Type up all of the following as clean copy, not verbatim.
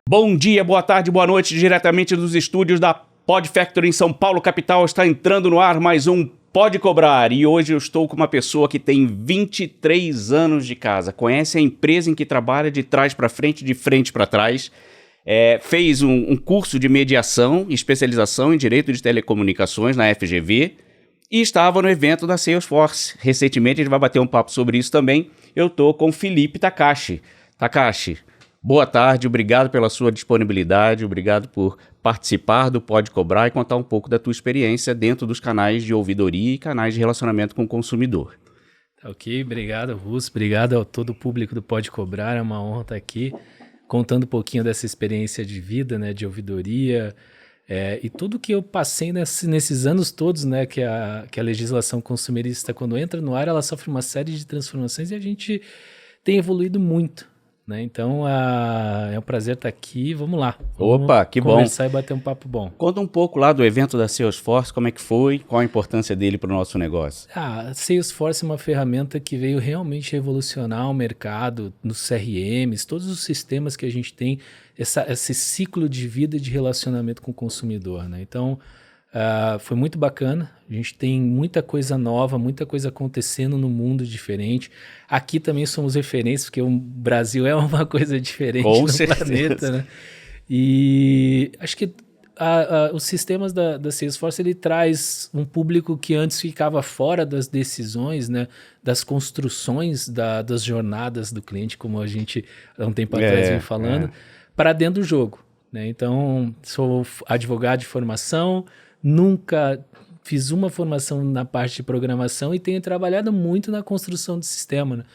Bom dia, boa tarde, boa noite, diretamente dos estúdios da Pod Factory em São Paulo, capital. Está entrando no ar mais um Pode Cobrar. E hoje eu estou com uma pessoa que tem 23 anos de casa, conhece a empresa em que trabalha de trás para frente, de frente para trás. Fez um curso de mediação e especialização em Direito de Telecomunicações na FGV e estava no evento da Salesforce. Recentemente, a gente vai bater um papo sobre isso também. Eu estou com Felipe Takashi. Takashi, boa tarde, obrigado pela sua disponibilidade, obrigado por participar do Pode Cobrar e contar um pouco da tua experiência dentro dos canais de ouvidoria e canais de relacionamento com o consumidor. Ok, obrigado, Russo, obrigado a todo o público do Pode Cobrar, é uma honra estar aqui contando um pouquinho dessa experiência de vida, né, de ouvidoria, e tudo que eu passei nesses anos todos, né, que a legislação consumerista, quando entra no ar, ela sofre uma série de transformações e a gente tem evoluído muito, né? Então, é um prazer estar aqui, vamos lá. Opa, que bom. Conversar e bater um papo bom. Conta um pouco lá do evento da Salesforce, como é que foi, qual a importância dele para o nosso negócio? A Salesforce é uma ferramenta que veio realmente revolucionar o mercado nos CRMs, todos os sistemas que a gente tem, esse ciclo de vida de relacionamento com o consumidor, né? Então, foi muito bacana. A gente tem muita coisa nova, muita coisa acontecendo no mundo diferente. Aqui também somos referências, porque o Brasil é uma coisa diferente Com no certeza. planeta, né? E acho que os sistemas da Salesforce, ele traz um público que antes ficava fora das decisões, né, das construções das jornadas do cliente, como a gente há um tempo atrás veio falando, para dentro do jogo, né? Então, sou advogado de formação, nunca fiz uma formação na parte de programação e tenho trabalhado muito na construção do sistema,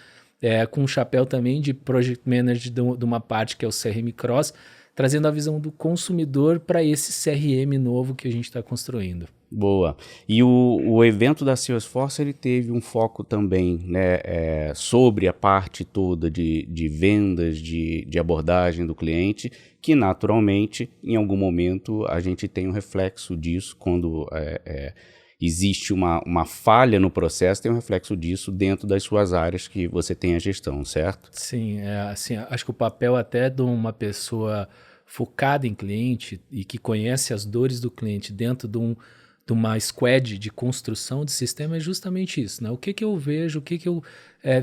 né? Com um chapéu também de Project Manager de uma parte que é o CRM Cross, trazendo a visão do consumidor para esse CRM novo que a gente está construindo. Boa. E o evento da Salesforce, ele teve um foco também, né, sobre a parte toda de vendas, de abordagem do cliente, que naturalmente, em algum momento, a gente tem um reflexo disso quando existe uma falha no processo, tem um reflexo disso dentro das suas áreas que você tem a gestão, certo? Sim, assim, acho que o papel até de uma pessoa focada em cliente e que conhece as dores do cliente dentro de uma squad de construção de sistema é justamente isso, né? O que eu vejo, o que eu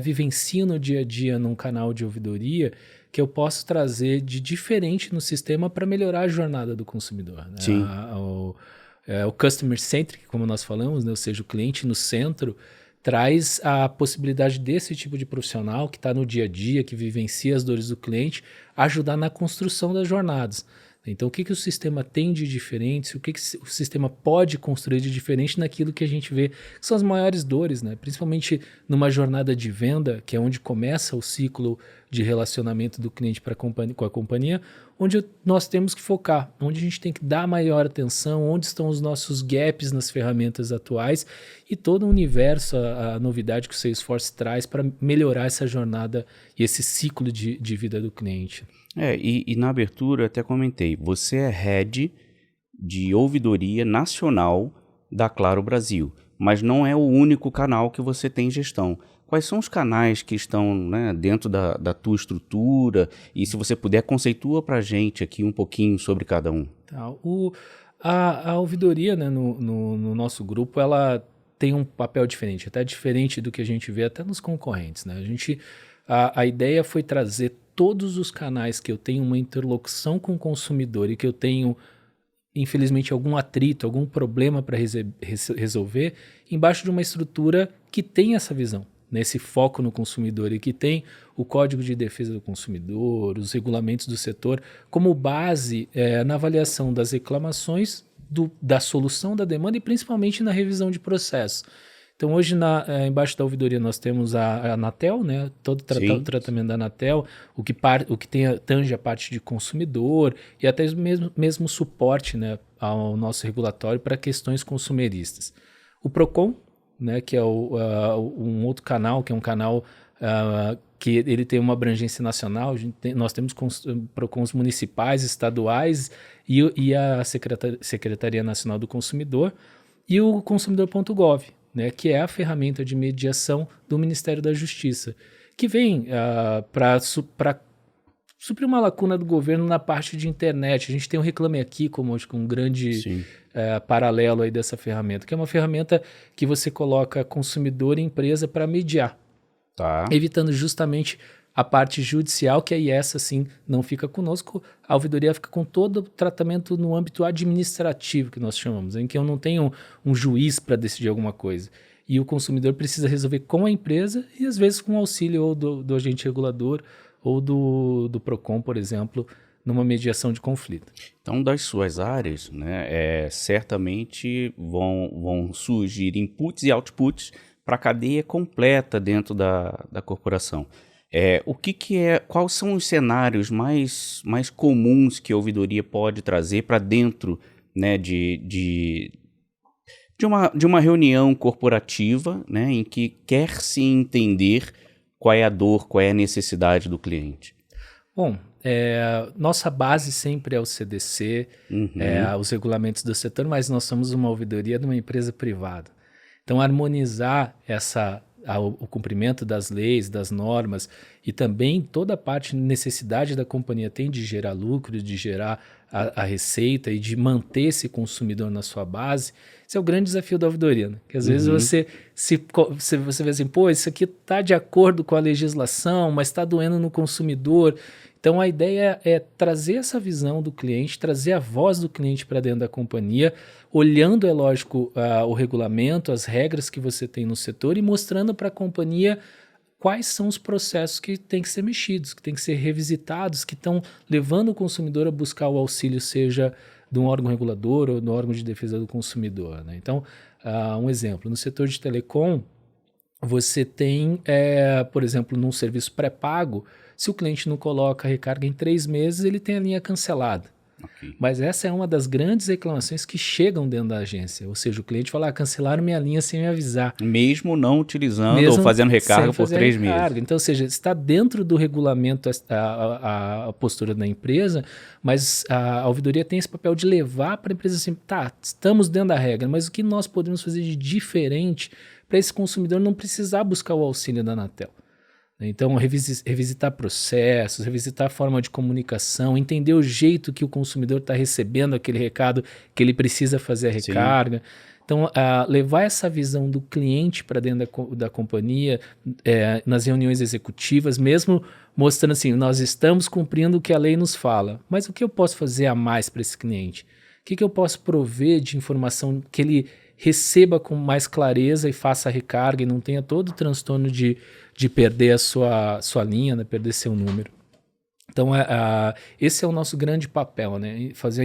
vivencio no dia a dia num canal de ouvidoria que eu posso trazer de diferente no sistema para melhorar a jornada do consumidor, né? Sim. O customer centric, como nós falamos, né? Ou seja, o cliente no centro, traz a possibilidade desse tipo de profissional que está no dia a dia, que vivencia as dores do cliente, ajudar na construção das jornadas. Então, o que o sistema tem de diferente, o que o sistema pode construir de diferente naquilo que a gente vê, que são as maiores dores, né? Principalmente numa jornada de venda, que é onde começa o ciclo de relacionamento do cliente com a companhia, onde nós temos que focar, onde a gente tem que dar maior atenção, onde estão os nossos gaps nas ferramentas atuais e todo o universo, a novidade que o Salesforce traz para melhorar essa jornada e esse ciclo de vida do cliente. E na abertura eu até comentei, você é head de ouvidoria nacional da Claro Brasil, mas não é o único canal que você tem gestão. Quais são os canais que estão, né, dentro da tua estrutura? E se você puder, conceitua para a gente aqui um pouquinho sobre cada um. Tá. A ouvidoria, né, no nosso grupo, ela tem um papel diferente, até diferente do que a gente vê até nos concorrentes, né? A ideia foi trazer todos os canais que eu tenho uma interlocução com o consumidor e que eu tenho, infelizmente, algum atrito, algum problema para resolver, embaixo de uma estrutura que tem essa visão, nesse foco no consumidor e que tem o Código de Defesa do Consumidor, os regulamentos do setor, como base na avaliação das reclamações, da solução da demanda e principalmente na revisão de processos. Então, hoje, embaixo da ouvidoria, nós temos a Anatel, né? Todo o tratamento da Anatel, o que tange a parte de consumidor e até mesmo suporte, né, ao nosso regulatório para questões consumeristas. O PROCON, né, que é um outro canal, que é um canal que ele tem uma abrangência nacional. Nós temos PROCONs municipais, estaduais e a Secretaria Nacional do Consumidor e o consumidor.gov, né, que é a ferramenta de mediação do Ministério da Justiça, que vem para suprir uma lacuna do governo na parte de internet. A gente tem o Reclame Aqui como acho que um grande paralelo aí dessa ferramenta, que é uma ferramenta que você coloca consumidor e empresa para mediar, evitando justamente a parte judicial, que aí essa sim não fica conosco, a ouvidoria fica com todo o tratamento no âmbito administrativo, que nós chamamos, em que eu não tenho um juiz para decidir alguma coisa. E o consumidor precisa resolver com a empresa e às vezes com o auxílio ou do agente regulador ou do PROCON, por exemplo, numa mediação de conflito. Então, das suas áreas, né, certamente vão surgir inputs e outputs para a cadeia completa dentro da corporação. Quais são os cenários mais comuns que a ouvidoria pode trazer para dentro, né, de uma reunião corporativa, né, em que quer se entender qual é a dor, qual é a necessidade do cliente? Bom, nossa base sempre é o CDC, os regulamentos do setor, mas nós somos uma ouvidoria de uma empresa privada. Então, harmonizar o cumprimento das leis, das normas e também toda a parte necessidade da companhia tem de gerar lucro, de gerar a receita e de manter esse consumidor na sua base, esse é o grande desafio da ouvidoria, né? Que às vezes você vê assim, pô, isso aqui está de acordo com a legislação, mas está doendo no consumidor. Então a ideia é trazer essa visão do cliente, trazer a voz do cliente para dentro da companhia, olhando, é lógico, o regulamento, as regras que você tem no setor e mostrando para a companhia quais são os processos que têm que ser mexidos, que têm que ser revisitados, que estão levando o consumidor a buscar o auxílio, seja de um órgão regulador ou do órgão de defesa do consumidor, né? Então, um exemplo, no setor de telecom, você tem, por exemplo, num serviço pré-pago, se o cliente não coloca a recarga em 3 meses, ele tem a linha cancelada. Okay. Mas essa é uma das grandes reclamações que chegam dentro da agência. Ou seja, o cliente fala, cancelaram minha linha sem me avisar. Mesmo não utilizando ou fazendo recarga por 3 meses. Então, ou seja, está dentro do regulamento a postura da empresa, mas a ouvidoria tem esse papel de levar para a empresa assim, estamos dentro da regra, mas o que nós podemos fazer de diferente para esse consumidor não precisar buscar o auxílio da Anatel? Então, revisitar processos, revisitar a forma de comunicação, entender o jeito que o consumidor está recebendo aquele recado que ele precisa fazer a recarga. Sim. Então, levar essa visão do cliente para dentro da companhia, nas reuniões executivas, mesmo mostrando assim, nós estamos cumprindo o que a lei nos fala, mas o que eu posso fazer a mais para esse cliente? O que eu posso prover de informação que ele receba com mais clareza e faça a recarga e não tenha todo o transtorno de perder a sua linha, né? Perder seu número. Então, esse é o nosso grande papel, né? Fazer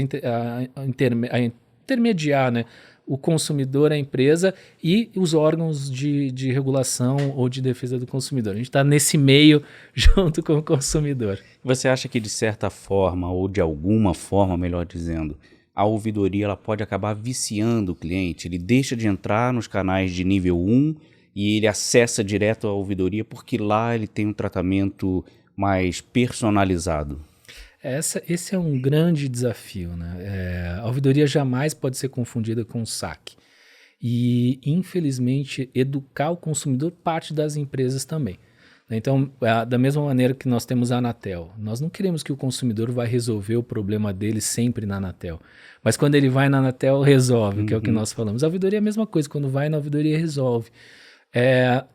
intermediar, né? O consumidor, a empresa e os órgãos de regulação ou de defesa do consumidor. A gente está nesse meio junto com o consumidor. Você acha que de certa forma, ou de alguma forma, melhor dizendo, a ouvidoria ela pode acabar viciando o cliente? Ele deixa de entrar nos canais de nível 1 e ele acessa direto a ouvidoria porque lá ele tem um tratamento mais personalizado. Esse é um grande desafio, né? A ouvidoria jamais pode ser confundida com o saque. E, infelizmente, educar o consumidor parte das empresas também. Então, da mesma maneira que nós temos a Anatel, nós não queremos que o consumidor vai resolver o problema dele sempre na Anatel. Mas quando ele vai na Anatel, resolve, que é o que nós falamos. A ouvidoria é a mesma coisa, quando vai na ouvidoria, resolve.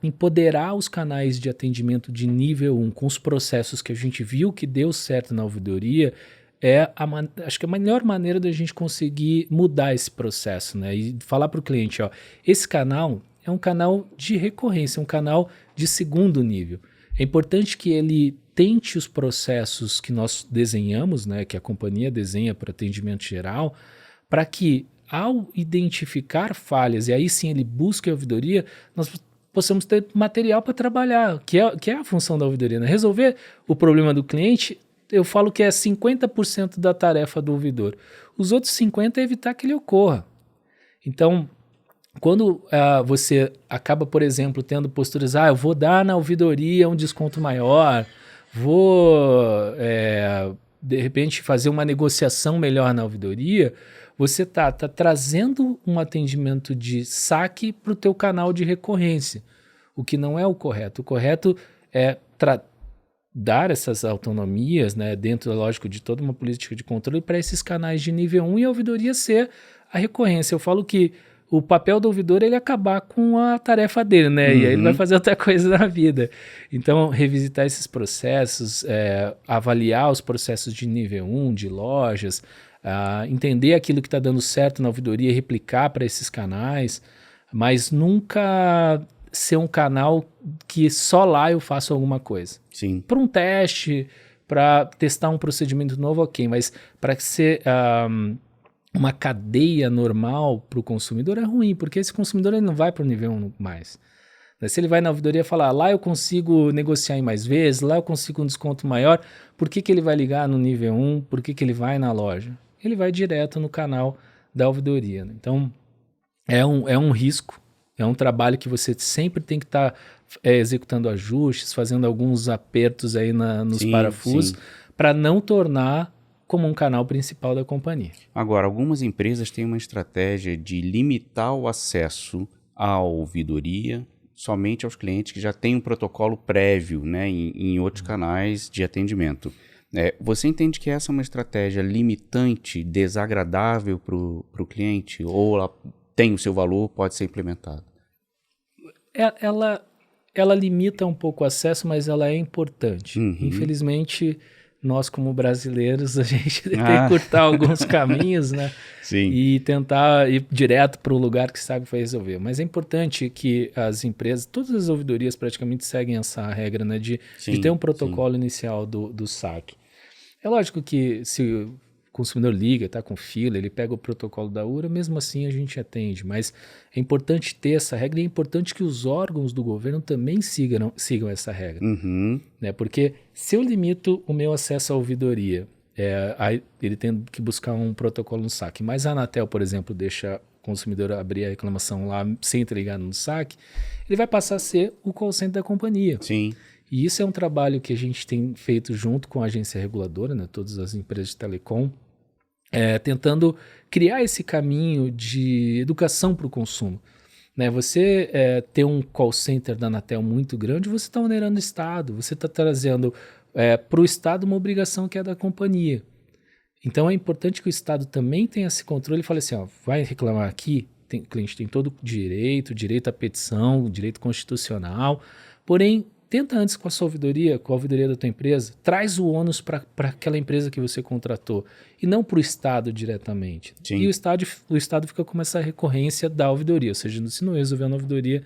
Empoderar os canais de atendimento de nível 1 com os processos que a gente viu que deu certo na ouvidoria acho que a melhor maneira da gente conseguir mudar esse processo, né? E falar para o cliente, esse canal é um canal de recorrência, um canal de segundo nível. É importante que ele tente os processos que nós desenhamos, né, que a companhia desenha para atendimento geral, para que, ao identificar falhas, e aí sim ele busque a ouvidoria, nós possamos ter material para trabalhar, que é a função da ouvidoria, né? Resolver o problema do cliente, eu falo que é 50% da tarefa do ouvidor. Os outros 50% é evitar que ele ocorra. Então, quando você acaba, por exemplo, tendo posturas, eu vou dar na ouvidoria um desconto maior, vou, de repente, fazer uma negociação melhor na ouvidoria, você tá trazendo um atendimento de saque para o teu canal de recorrência, o que não é o correto. O correto é dar essas autonomias, né, dentro, lógico, de toda uma política de controle para esses canais de nível 1 e a ouvidoria ser a recorrência. Eu falo que o papel do ouvidor é ele acabar com a tarefa dele, né? E aí ele vai fazer outra coisa na vida. Então, revisitar esses processos, avaliar os processos de nível 1, de lojas, entender aquilo que está dando certo na ouvidoria e replicar para esses canais, mas nunca ser um canal que só lá eu faço alguma coisa. Sim. Para um teste, para testar um procedimento novo, ok, mas para ser uma cadeia normal para o consumidor é ruim, porque esse consumidor ele não vai para o nível 1 mais. Se ele vai na ouvidoria e falar, lá eu consigo negociar em mais vezes, lá eu consigo um desconto maior, por que ele vai ligar no nível 1? Por que ele vai na loja? Ele vai direto no canal da ouvidoria. Né? Então, é um risco, é um trabalho que você sempre tem que estar executando ajustes, fazendo alguns apertos aí nos parafusos, para não tornar como um canal principal da companhia. Agora, algumas empresas têm uma estratégia de limitar o acesso à ouvidoria somente aos clientes que já têm um protocolo prévio, né, em outros canais de atendimento. Você entende que essa é uma estratégia limitante, desagradável para o cliente? Ou ela tem o seu valor, pode ser implementada? Ela limita um pouco o acesso, mas ela é importante. Infelizmente, nós como brasileiros, a gente tem que cortar alguns caminhos, né? Sim. E tentar ir direto para o lugar que sabe que vai resolver. Mas é importante que as empresas, todas as ouvidorias praticamente seguem essa regra, né? De ter um protocolo inicial do saque. É lógico que se o consumidor liga, está com fila, ele pega o protocolo da URA, mesmo assim a gente atende. Mas é importante ter essa regra e é importante que os órgãos do governo também sigam essa regra. Né? Porque se eu limito o meu acesso à ouvidoria, ele tem que buscar um protocolo no saque, mas a Anatel, por exemplo, deixa o consumidor abrir a reclamação lá sem ter ligado no saque, ele vai passar a ser o call center da companhia. Sim. E isso é um trabalho que a gente tem feito junto com a agência reguladora, né, todas as empresas de telecom, tentando criar esse caminho de educação para o consumo. Né, você ter um call center da Anatel muito grande, você está onerando o Estado, você está trazendo para o Estado uma obrigação que é da companhia. Então é importante que o Estado também tenha esse controle e fale assim, vai reclamar aqui, o cliente tem todo o direito à petição, direito constitucional, porém, tenta antes com a sua ouvidoria, com a ouvidoria da tua empresa, traz o ônus para aquela empresa que você contratou e não para o Estado diretamente. Sim. E o Estado fica com essa recorrência da ouvidoria, ou seja, se não resolver na ouvidoria,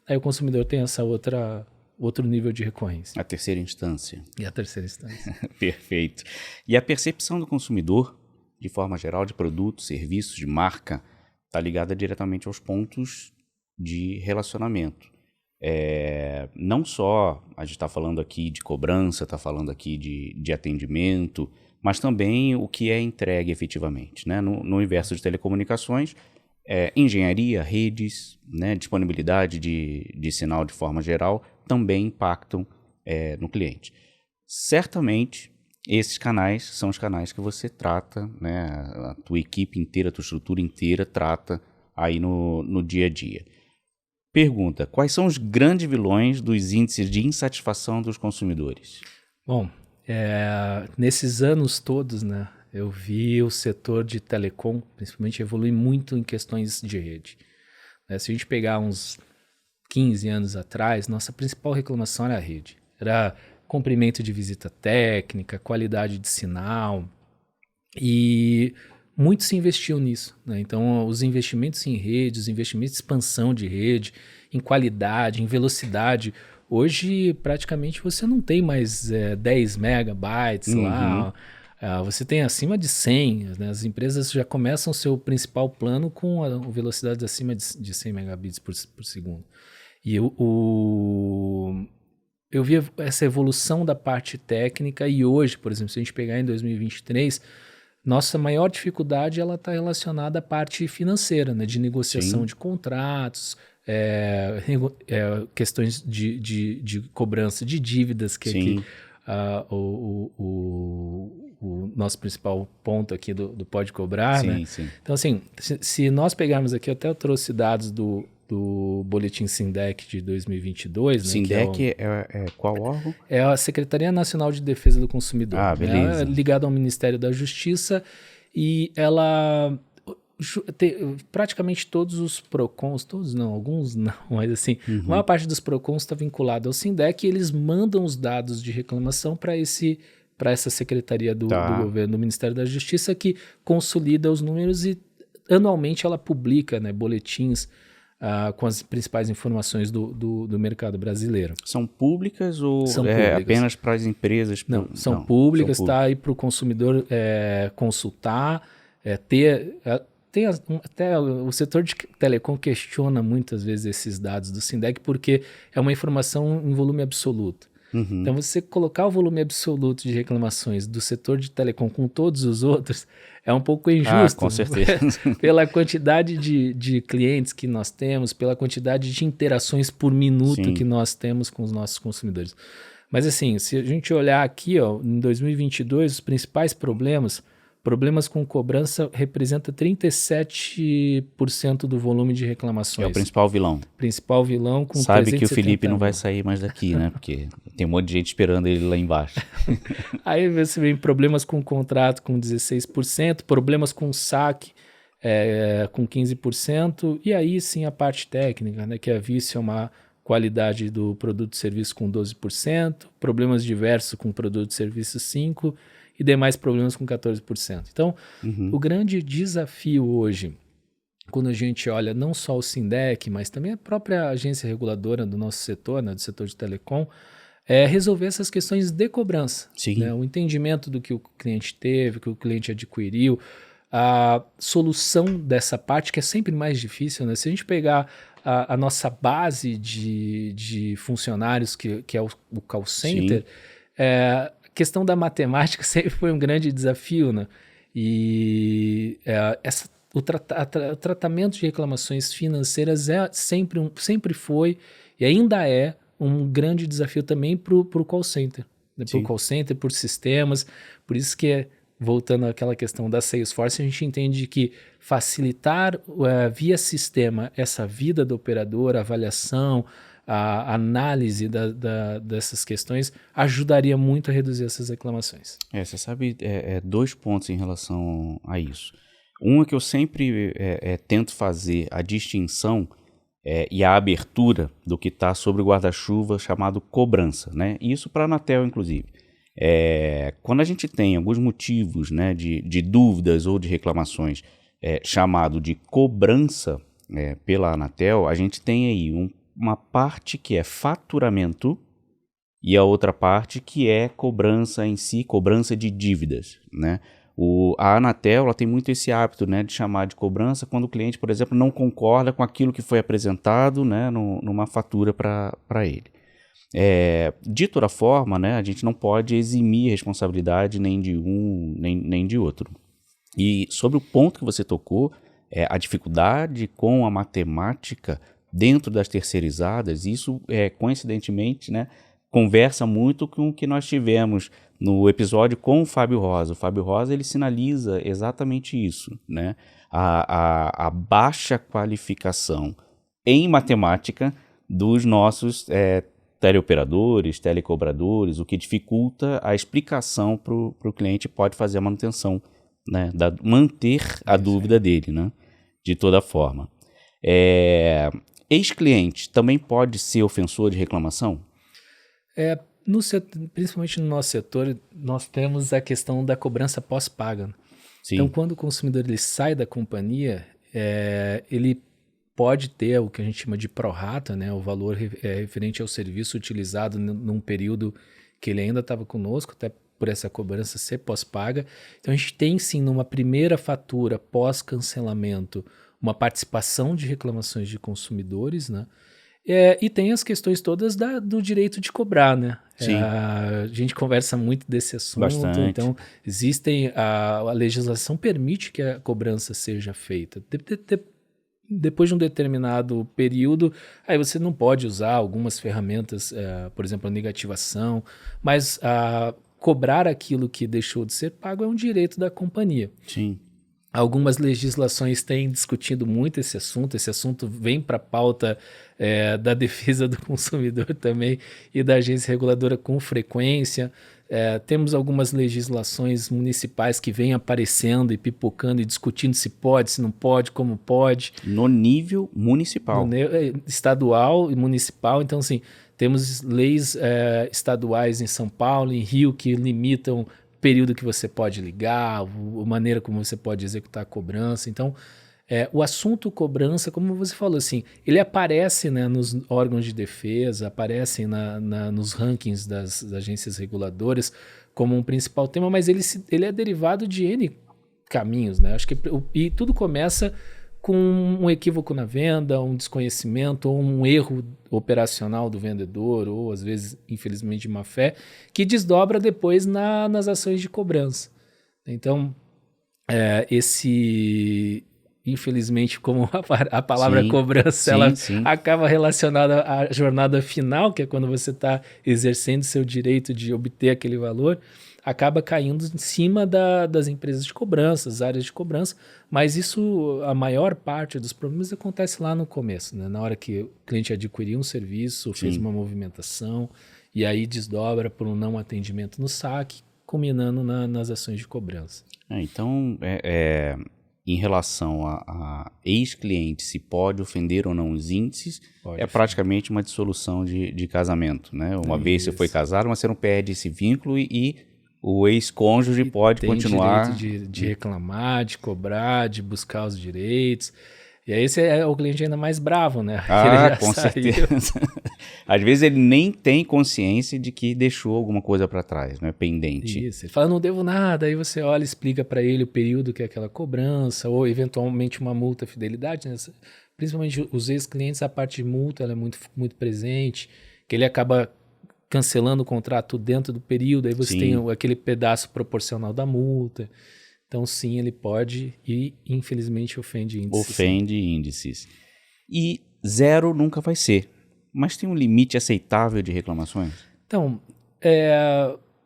aí o consumidor tem essa outro nível de recorrência. A terceira instância. E a terceira instância. Perfeito. E a percepção do consumidor, de forma geral, de produtos, serviços, de marca, está ligada diretamente aos pontos de relacionamento. Não só a gente está falando aqui de cobrança, está falando aqui de atendimento, mas também o que é entregue efetivamente. Né? No universo de telecomunicações, engenharia, redes, né, disponibilidade de sinal de forma geral, também impactam no cliente. Certamente, esses canais são os canais que você trata, né, a tua equipe inteira, a tua estrutura inteira trata aí no dia a dia. Pergunta, quais são os grandes vilões dos índices de insatisfação dos consumidores? Bom, nesses anos todos, né, eu vi o setor de telecom, principalmente, evoluir muito em questões de rede. Se a gente pegar uns 15 anos atrás, nossa principal reclamação era a rede. Era comprimento de visita técnica, qualidade de sinal, e muito se investiu nisso. Né? Então, os investimentos em rede, os investimentos em expansão de rede, em qualidade, em velocidade. Hoje, praticamente, você não tem mais 10 megabytes lá. Você tem acima de 100. Né? As empresas já começam o seu principal plano com a velocidade acima de 100 megabits por segundo. E eu vi essa evolução da parte técnica e hoje, por exemplo, se a gente pegar em 2023... nossa maior dificuldade está relacionada à parte financeira, né, de negociação de contratos, questões de cobrança de dívidas, que aqui, o nosso principal ponto aqui do Pode Cobrar. Né? Sim. Então, assim, se nós pegarmos aqui, até eu trouxe dados do do Boletim SINDEC de 2022. Né, SINDEC é qual órgão? É a Secretaria Nacional de Defesa do Consumidor. Ah, beleza. É ligada ao Ministério da Justiça e ela... praticamente todos os PROCONs, todos não, alguns não, mas assim, a maior parte dos PROCONs está vinculada ao SINDEC e eles mandam os dados de reclamação para essa secretaria do governo, do Ministério da Justiça, que consolida os números e anualmente ela publica, né, boletins com as principais informações do mercado brasileiro. São públicas ou são públicas. Apenas para as empresas? Não, são públicas, está aí para o consumidor consultar, até o setor de telecom questiona muitas vezes esses dados do SINDEC porque é uma informação em volume absoluto. Então, você colocar o volume absoluto de reclamações do setor de telecom com todos os outros é um pouco injusto. Com certeza. Pela quantidade de clientes que nós temos, pela quantidade de interações por minuto Sim. que nós temos com os nossos consumidores. Mas assim, se a gente olhar aqui, em 2022, os principais problemas com cobrança representa 37% do volume de reclamações. É o principal vilão. Principal vilão com Sabe que o Felipe não vai sair mais daqui, né? Porque tem um monte de gente esperando ele lá embaixo. Aí você vem problemas com contrato com 16%, problemas com saque com 15%, e aí sim a parte técnica, né? Que é vício a má qualidade do produto e serviço com 12%, problemas diversos com produto e serviço 5%, e demais problemas com 14%. Então, o grande desafio hoje, quando a gente olha não só o SINDEC, mas também a própria agência reguladora do nosso setor, né, do setor de telecom, é resolver essas questões de cobrança. Né, o entendimento do que o cliente teve, que o cliente adquiriu, a solução dessa parte, que é sempre mais difícil. Né? Se a gente pegar a nossa base de funcionários, que é o call center, a questão da matemática sempre foi um grande desafio, né? E o tratamento de reclamações financeiras sempre foi e ainda é um grande desafio também para o call center. Né? Para o call center, por sistemas. Por isso que, voltando àquela questão da Salesforce, a gente entende que facilitar via sistema essa vida do operador, a avaliação, a análise dessas questões ajudaria muito a reduzir essas reclamações. Você sabe, dois pontos em relação a isso. Um é que eu sempre tento fazer a distinção e a abertura do que está sobre o guarda-chuva chamado cobrança, né? Isso para a Anatel, inclusive. Quando a gente tem alguns motivos, né, de dúvidas ou de reclamações chamado de cobrança pela Anatel, a gente tem aí uma parte que é faturamento e a outra parte que é cobrança em si, cobrança de dívidas, né? A Anatel ela tem muito esse hábito, né, de chamar de cobrança quando o cliente, por exemplo, não concorda com aquilo que foi apresentado, né, numa fatura para ele. De toda forma, né, a gente não pode eximir responsabilidade nem de um nem de outro. E sobre o ponto que você tocou, a dificuldade com a matemática dentro das terceirizadas, isso coincidentemente, né, conversa muito com o que nós tivemos no episódio com o Fábio Rosa. O Fábio Rosa ele sinaliza exatamente isso, né? A baixa qualificação em matemática dos nossos teleoperadores, telecobradores, o que dificulta a explicação para o cliente pode fazer a manutenção, né, manter a dúvida dele, né, de toda forma. Ex-cliente também pode ser ofensor de reclamação? Principalmente no nosso setor, nós temos a questão da cobrança pós-paga. Né? Então, quando o consumidor ele sai da companhia, ele pode ter o que a gente chama de prorata, né? O valor referente ao serviço utilizado num período que ele ainda estava conosco, até por essa cobrança ser pós-paga. Então, a gente tem sim, numa primeira fatura pós-cancelamento, uma participação de reclamações de consumidores, né? E tem as questões todas do direito de cobrar, né? A gente conversa muito desse assunto. Bastante. Então, a legislação permite que a cobrança seja feita. Depois de um determinado período, aí você não pode usar algumas ferramentas, por exemplo, a negativação, mas cobrar aquilo que deixou de ser pago é um direito da companhia. Sim. Algumas legislações têm discutido muito esse assunto vem para a pauta da defesa do consumidor também e da agência reguladora com frequência. Temos algumas legislações municipais que vêm aparecendo e pipocando e discutindo se pode, se não pode, como pode. No nível municipal. Estadual e municipal. Então, assim, temos leis estaduais em São Paulo, em Rio, que limitam período que você pode ligar, a maneira como você pode executar a cobrança. Então, o assunto cobrança, como você falou, assim, ele aparece, né, nos órgãos de defesa, aparece nos rankings das agências reguladoras como um principal tema, mas ele é derivado de N caminhos, né? Acho que e tudo começa com um equívoco na venda, um desconhecimento ou um erro operacional do vendedor, ou às vezes, infelizmente, de má fé, que desdobra depois nas ações de cobrança. Então, infelizmente, como a palavra cobrança, ela acaba relacionada à jornada final, que é quando você está exercendo seu direito de obter aquele valor, acaba caindo em cima das empresas de cobrança, das áreas de cobrança, mas isso, a maior parte dos problemas acontece lá no começo, né? Na hora que o cliente adquiriu um serviço, fez uma movimentação, e aí desdobra por um não atendimento no saque, culminando nas ações de cobrança. Então, em relação a ex-cliente, se pode ofender ou não os índices, praticamente uma dissolução de casamento, né? Uma vez você foi casado, mas você não perde esse vínculo e o ex-cônjuge pode continuar... Tem direito de reclamar, de cobrar, de buscar os direitos. E aí o cliente ainda mais bravo, né? Com certeza. Às vezes ele nem tem consciência de que deixou alguma coisa para trás, né? Pendente. Isso, ele fala, não devo nada, aí você olha e explica para ele o período que é aquela cobrança, ou eventualmente uma multa fidelidade, né? Principalmente os ex-clientes, a parte de multa ela é muito, muito presente, que ele acaba cancelando o contrato dentro do período, aí você tem aquele pedaço proporcional da multa. Então, sim, ele pode e, infelizmente, ofende índices. Ofende índices. E 0 nunca vai ser. Mas tem um limite aceitável de reclamações? Então,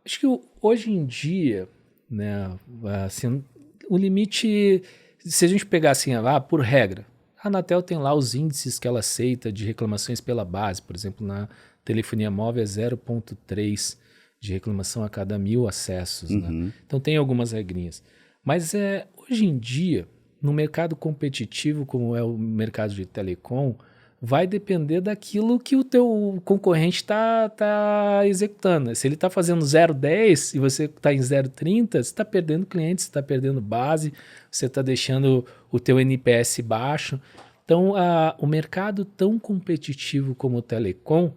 acho que hoje em dia, né, assim, o limite, se a gente pegar assim, por regra, a Anatel tem lá os índices que ela aceita de reclamações pela base, por exemplo, na telefonia móvel é 0,3 de reclamação a cada 1.000 acessos. Né? Então tem algumas regrinhas. Mas hoje em dia, no mercado competitivo, como é o mercado de telecom, vai depender daquilo que o teu concorrente está executando. Se ele está fazendo 0,10 e você está em 0,30, você está perdendo clientes, você está perdendo base, você está deixando o teu NPS baixo. Então, o mercado tão competitivo como o telecom,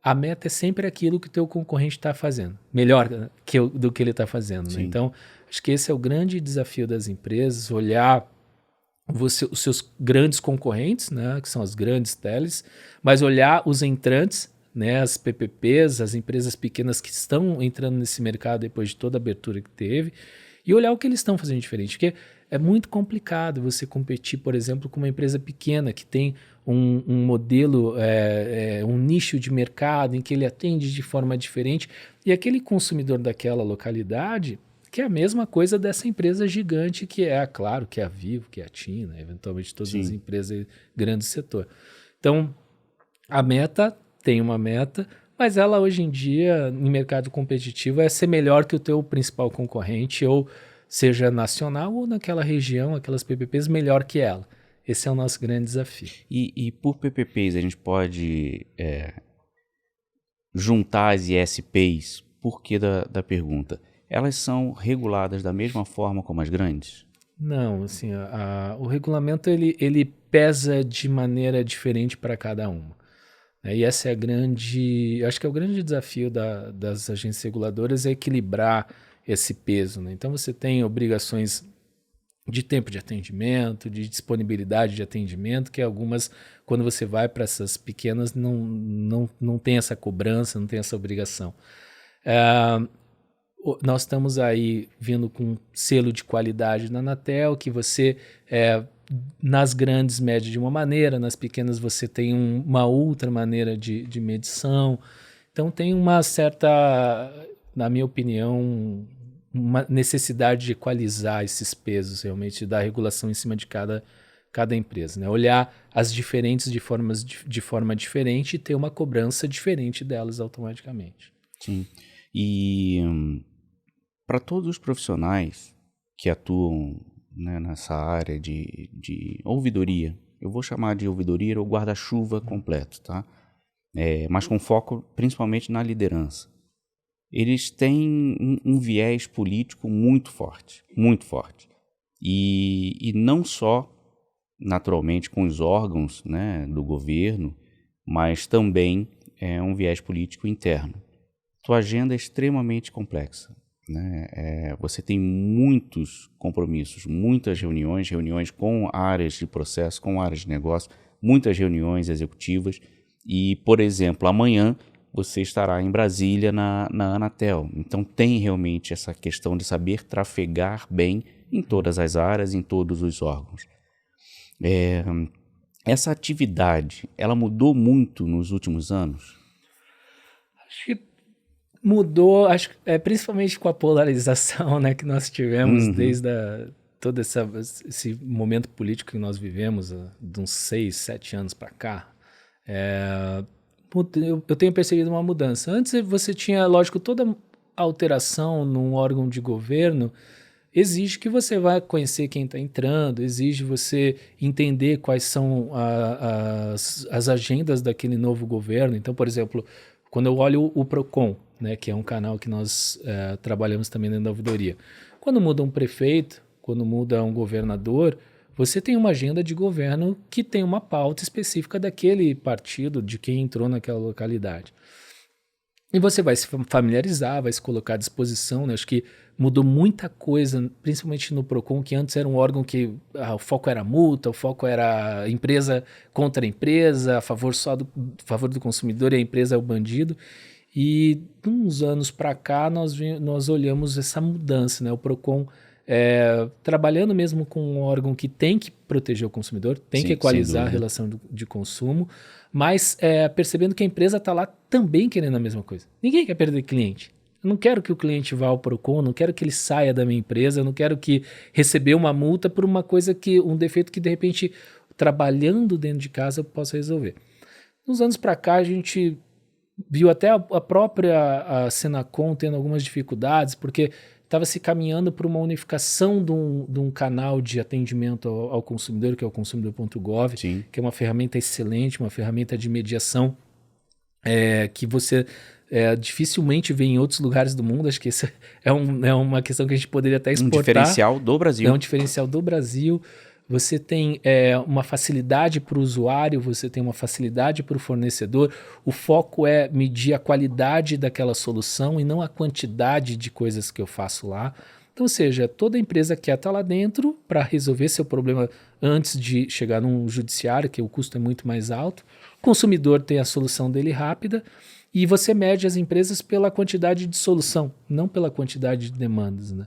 a meta é sempre aquilo que o teu concorrente está fazendo, melhor do que ele está fazendo. Né? Então, acho que esse é o grande desafio das empresas, olhar os seus grandes concorrentes, né, que são as grandes teles, mas olhar os entrantes, né, as PPPs, as empresas pequenas que estão entrando nesse mercado depois de toda a abertura que teve, e olhar o que eles estão fazendo diferente, porque é muito complicado você competir, por exemplo, com uma empresa pequena que tem um modelo, um nicho de mercado em que ele atende de forma diferente, e aquele consumidor daquela localidade que é a mesma coisa dessa empresa gigante que claro, que é a Vivo, que é a TIM, né? Eventualmente todas as empresas grandes do setor. Então, a meta tem uma meta, mas ela hoje em dia, em mercado competitivo, é ser melhor que o teu principal concorrente, ou seja nacional ou naquela região, aquelas PPPs, melhor que ela. Esse é o nosso grande desafio. E por PPPs a gente pode juntar as ISPs? Por que da pergunta? Elas são reguladas da mesma forma como as grandes? Não, assim, o regulamento ele pesa de maneira diferente para cada uma. E essa é acho que é o grande desafio das agências reguladoras é equilibrar esse peso. Né? Então você tem obrigações de tempo de atendimento, de disponibilidade de atendimento, que algumas, quando você vai para essas pequenas, não tem essa cobrança, não tem essa obrigação. Nós estamos aí vindo com selo de qualidade na Anatel, que você, nas grandes, mede de uma maneira, nas pequenas você tem uma outra maneira de medição. Então tem uma certa, na minha opinião, uma necessidade de equalizar esses pesos, realmente, da regulação em cima de cada empresa, né? Olhar as diferentes de forma diferente e ter uma cobrança diferente delas automaticamente. Sim. E para todos os profissionais que atuam, né, nessa área de ouvidoria, eu vou chamar de ouvidoria ou guarda-chuva completo, tá? Mas com foco principalmente na liderança. Eles têm um viés político muito forte, muito forte. E não só, naturalmente, com os órgãos, né, do governo, mas também um viés político interno. Tua agenda é extremamente complexa, né? Você tem muitos compromissos, muitas reuniões com áreas de processo, com áreas de negócio, muitas reuniões executivas. E, por exemplo, amanhã você estará em Brasília na Anatel. Então tem realmente essa questão de saber trafegar bem em todas as áreas, em todos os órgãos. Essa atividade, ela mudou muito nos últimos anos? Acho que mudou, principalmente com a polarização, né, que nós tivemos desde todo esse momento político que nós vivemos, de uns 6, 7 anos para cá. Eu tenho percebido uma mudança. Antes você tinha, lógico, toda alteração num órgão de governo exige que você vá conhecer quem está entrando, exige você entender quais são as agendas daquele novo governo. Então, por exemplo, quando eu olho o Procon, né, que é um canal que nós trabalhamos também dentro da ouvidoria, quando muda um prefeito, quando muda um governador, você tem uma agenda de governo que tem uma pauta específica daquele partido, de quem entrou naquela localidade. E você vai se familiarizar, vai se colocar à disposição, né? Acho que mudou muita coisa, principalmente no Procon, que antes era um órgão que o foco era multa, o foco era empresa contra empresa, a favor do consumidor, e a empresa é o bandido. E de uns anos para cá nós olhamos essa mudança, né? O Procon trabalhando mesmo com um órgão que tem que proteger o consumidor, tem que equalizar a relação de consumo, mas percebendo que a empresa está lá também querendo a mesma coisa. Ninguém quer perder cliente. Eu não quero que o cliente vá ao Procon, não quero que ele saia da minha empresa, eu não quero que receber uma multa por um defeito que de repente, trabalhando dentro de casa, eu possa resolver. Nos anos para cá a gente viu até a própria Senacom tendo algumas dificuldades, porque estava se caminhando para uma unificação de um canal de atendimento ao consumidor, que é o consumidor.gov, que é uma ferramenta excelente, uma ferramenta de mediação que você dificilmente vê em outros lugares do mundo. Acho que isso é uma questão que a gente poderia até exportar. Um diferencial do Brasil. É um diferencial do Brasil. Você tem uma facilidade para o usuário, você tem uma facilidade para o fornecedor. O foco é medir a qualidade daquela solução e não a quantidade de coisas que eu faço lá. Então, ou seja, toda empresa quer estar lá dentro para resolver seu problema antes de chegar num judiciário, que o custo é muito mais alto. O consumidor tem a solução dele rápida e você mede as empresas pela quantidade de solução, não pela quantidade de demandas, né?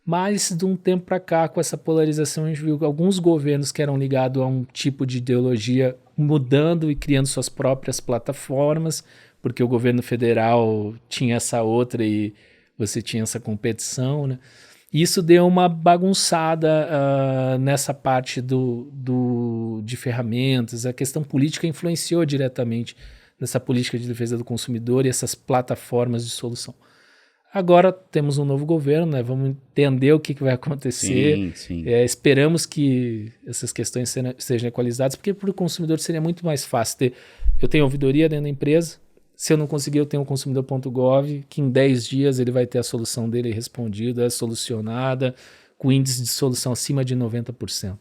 Mas de um tempo para cá, com essa polarização, a gente viu alguns governos que eram ligados a um tipo de ideologia mudando e criando suas próprias plataformas, porque o governo federal tinha essa outra e você tinha essa competição, né? E isso deu uma bagunçada nessa parte de ferramentas. A questão política influenciou diretamente nessa política de defesa do consumidor e essas plataformas de solução. Agora temos um novo governo, né? Vamos entender o que vai acontecer. Sim. Esperamos que essas questões sejam equalizadas, porque para o consumidor seria muito mais fácil eu tenho ouvidoria dentro da empresa, se eu não conseguir eu tenho o consumidor.gov, que em 10 dias ele vai ter a solução dele respondida, solucionada, com índice de solução acima de 90%.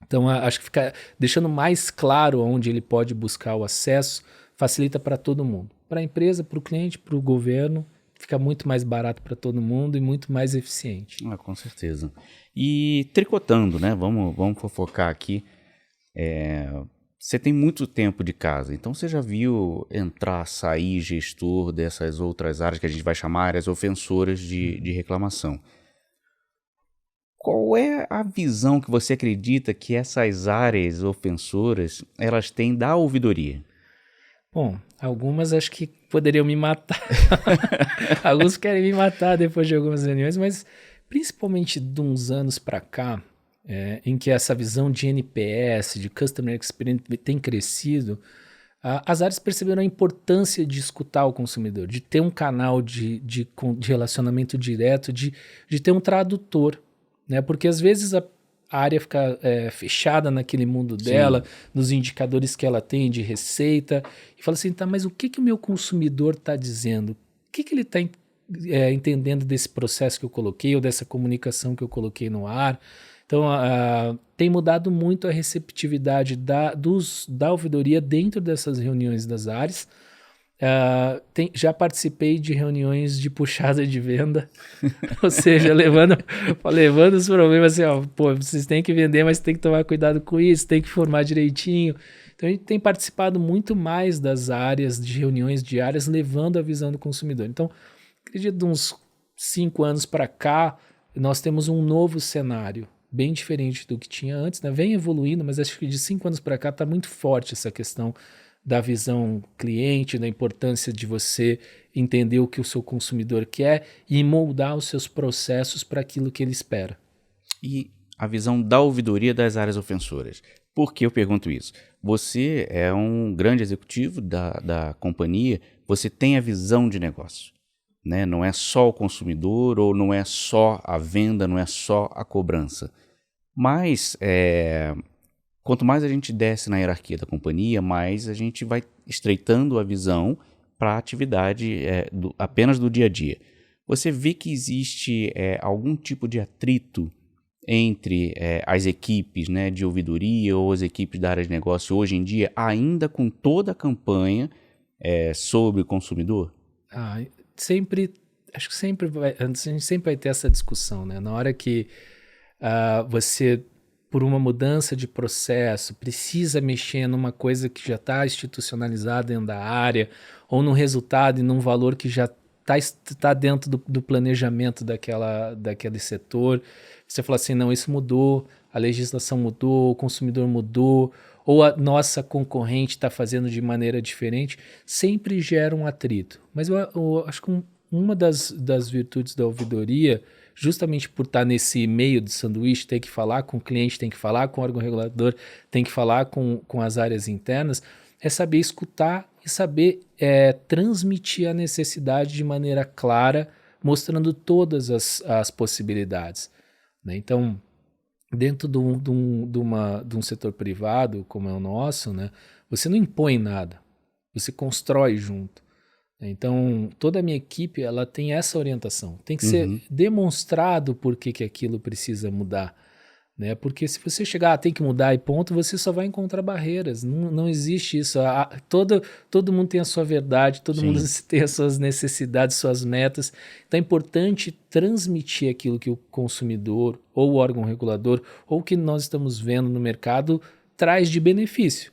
Então acho que fica deixando mais claro onde ele pode buscar o acesso, facilita para todo mundo. Para a empresa, para o cliente, para o governo, fica muito mais barato para todo mundo e muito mais eficiente. Com certeza. E tricotando, né? Vamos fofocar aqui. Você tem muito tempo de casa, então você já viu entrar, sair gestor dessas outras áreas que a gente vai chamar áreas ofensoras de reclamação. Qual é a visão que você acredita que essas áreas ofensoras elas têm da ouvidoria? Bom, algumas acho que poderiam me matar. Alguns querem me matar depois de algumas reuniões, mas principalmente de uns anos para cá, em que essa visão de NPS, de Customer Experience tem crescido, as áreas perceberam a importância de escutar o consumidor, de ter um canal de relacionamento direto, de ter um tradutor, né? Porque às vezes a área fica fechada naquele mundo dela, nos indicadores que ela tem de receita, e fala assim, tá, mas o que o meu consumidor está dizendo? O que ele está entendendo desse processo que eu coloquei, ou dessa comunicação que eu coloquei no ar? Então, tem mudado muito a receptividade da ouvidoria dentro dessas reuniões das áreas. Já participei de reuniões de puxada de venda, ou seja, levando os problemas assim, ó, pô, vocês têm que vender, mas tem que tomar cuidado com isso, tem que formar direitinho. Então, a gente tem participado muito mais das áreas, de reuniões diárias, levando a visão do consumidor. Então, acredito de uns 5 anos para cá, nós temos um novo cenário, bem diferente do que tinha antes, né? Vem evoluindo, mas acho que de 5 anos para cá está muito forte essa questão da visão cliente, da importância de você entender o que o seu consumidor quer e moldar os seus processos para aquilo que ele espera. E a visão da ouvidoria das áreas ofensoras. Por que eu pergunto isso? Você é um grande executivo da companhia, você tem a visão de negócio, né? Não é só o consumidor, ou não é só a venda, não é só a cobrança. Mas, quanto mais a gente desce na hierarquia da companhia, mais a gente vai estreitando a visão para a atividade apenas do dia a dia. Você vê que existe algum tipo de atrito entre as equipes, né, de ouvidoria ou as equipes da área de negócio hoje em dia, ainda com toda a campanha sobre o consumidor? Acho que a gente sempre vai ter essa discussão, né? Na hora que você, por uma mudança de processo, precisa mexer numa coisa que já está institucionalizada dentro da área, ou num resultado e num valor que já está dentro do planejamento daquele setor. Você fala assim, não, isso mudou, a legislação mudou, o consumidor mudou, ou a nossa concorrente está fazendo de maneira diferente, sempre gera um atrito. Mas eu acho que uma das virtudes da ouvidoria, justamente por estar nesse meio de sanduíche, tem que falar com o cliente, tem que falar com o órgão regulador, tem que falar com as áreas internas, é saber escutar e saber transmitir a necessidade de maneira clara, mostrando todas as possibilidades, né? Então, dentro de um setor privado como é o nosso, né, você não impõe nada, você constrói junto. Então, toda a minha equipe ela tem essa orientação. Tem que ser demonstrado por que aquilo precisa mudar, né? Porque se você chegar, tem que mudar e ponto, você só vai encontrar barreiras. Não existe isso. Todo mundo tem a sua verdade, todo mundo tem as suas necessidades, suas metas. Então, é importante transmitir aquilo que o consumidor, ou o órgão regulador, ou o que nós estamos vendo no mercado traz de benefício.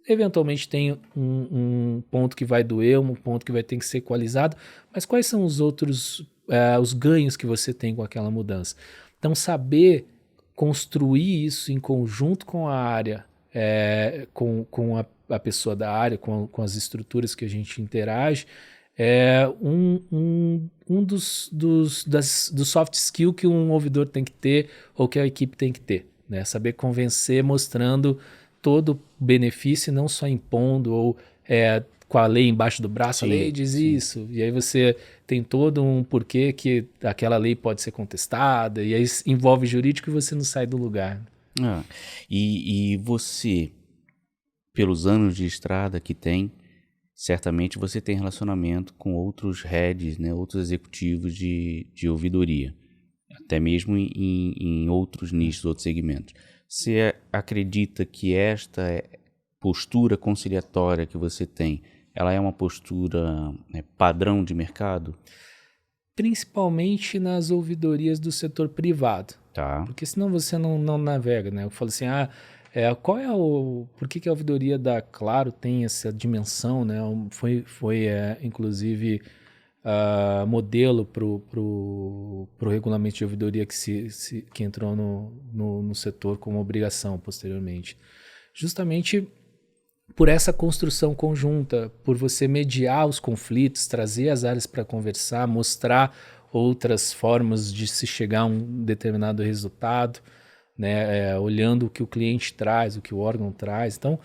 Eventualmente tem um ponto que vai doer, um ponto que vai ter que ser equalizado, mas quais são os outros, os ganhos que você tem com aquela mudança? Então, saber construir isso em conjunto com a área, com a pessoa da área, com as estruturas que a gente interage, é um dos soft skills que um ouvidor tem que ter ou que a equipe tem que ter, né? Saber convencer mostrando todo o benefício, não só impondo ou com a lei embaixo do braço, a lei diz isso, e aí você tem todo um porquê que aquela lei pode ser contestada, e aí envolve jurídico e você não sai do lugar. E você, pelos anos de estrada que tem, certamente você tem relacionamento com outros heads, né, outros executivos de ouvidoria, até mesmo em outros nichos, outros segmentos. Você acredita que esta postura conciliatória que você tem, ela é uma postura padrão de mercado? Principalmente nas ouvidorias do setor privado. Tá. Porque senão você não navega, né? Eu falo assim, por que a ouvidoria da Claro tem essa dimensão, né? Foi inclusive modelo para o regulamento de ouvidoria que entrou no setor como obrigação posteriormente. Justamente por essa construção conjunta, por você mediar os conflitos, trazer as áreas para conversar, mostrar outras formas de se chegar a um determinado resultado, né? Olhando o que o cliente traz, o que o órgão traz. Então,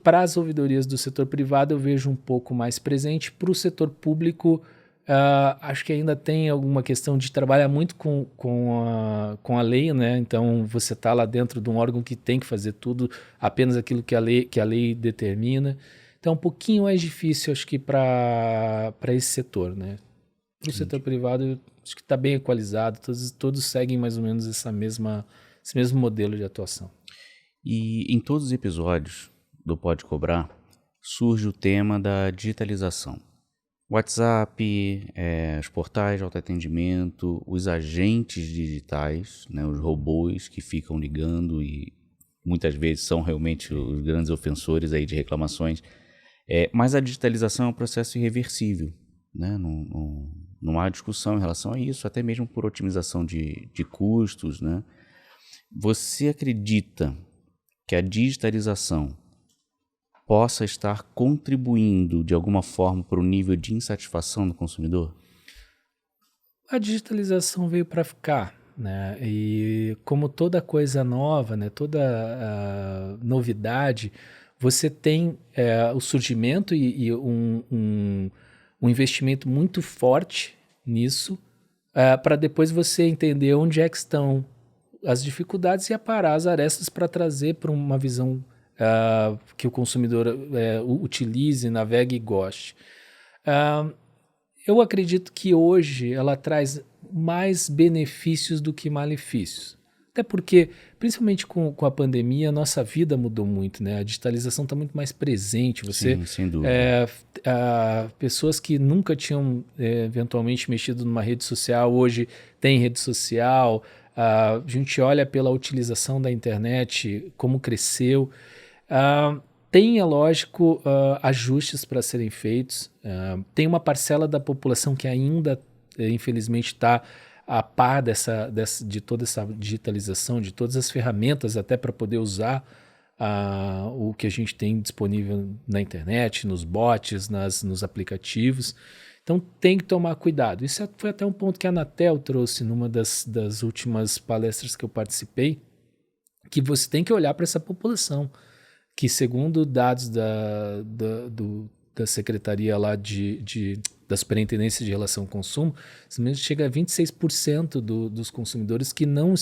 para as ouvidorias do setor privado eu vejo um pouco mais presente. Para o setor público, acho que ainda tem alguma questão de trabalhar muito com a lei, né? Então você está lá dentro de um órgão que tem que fazer tudo, apenas aquilo que a lei determina. Então é um pouquinho mais difícil, acho que para esse setor, né? Para o setor privado, acho que está bem equalizado, todos seguem mais ou menos esse mesmo modelo de atuação. E em todos os episódios do Pode Cobrar, surge o tema da digitalização. WhatsApp, os portais de autoatendimento, os agentes digitais, né, os robôs que ficam ligando e muitas vezes são realmente os grandes ofensores aí de reclamações. Mas a digitalização é um processo irreversível, né? Não há discussão em relação a isso, até mesmo por otimização de custos, né? Você acredita que a digitalização possa estar contribuindo de alguma forma para o nível de insatisfação do consumidor? A digitalização veio para ficar, né? E como toda coisa nova, né? Toda novidade, você tem o surgimento e um investimento muito forte nisso, para depois você entender onde é que estão as dificuldades e aparar as arestas para trazer para uma visão que o consumidor utilize, navegue e goste. Eu acredito que hoje ela traz mais benefícios do que malefícios. Até porque, principalmente com a pandemia, a nossa vida mudou muito, né? A digitalização está muito mais presente. Sim, sem dúvida. Pessoas que nunca tinham eventualmente mexido numa rede social, hoje têm rede social. A gente olha pela utilização da internet, como cresceu. Tem, é lógico, ajustes para serem feitos. Tem uma parcela da população que ainda, infelizmente, está a par de toda essa digitalização, de todas as ferramentas até para poder usar o que a gente tem disponível na internet, nos bots, nos aplicativos. Então tem que tomar cuidado. Isso foi até um ponto que a Anatel trouxe numa das últimas palestras que eu participei, que você tem que olhar para essa população, que segundo dados da Secretaria lá da Superintendência de Relação ao Consumo, chega a 26% dos consumidores que não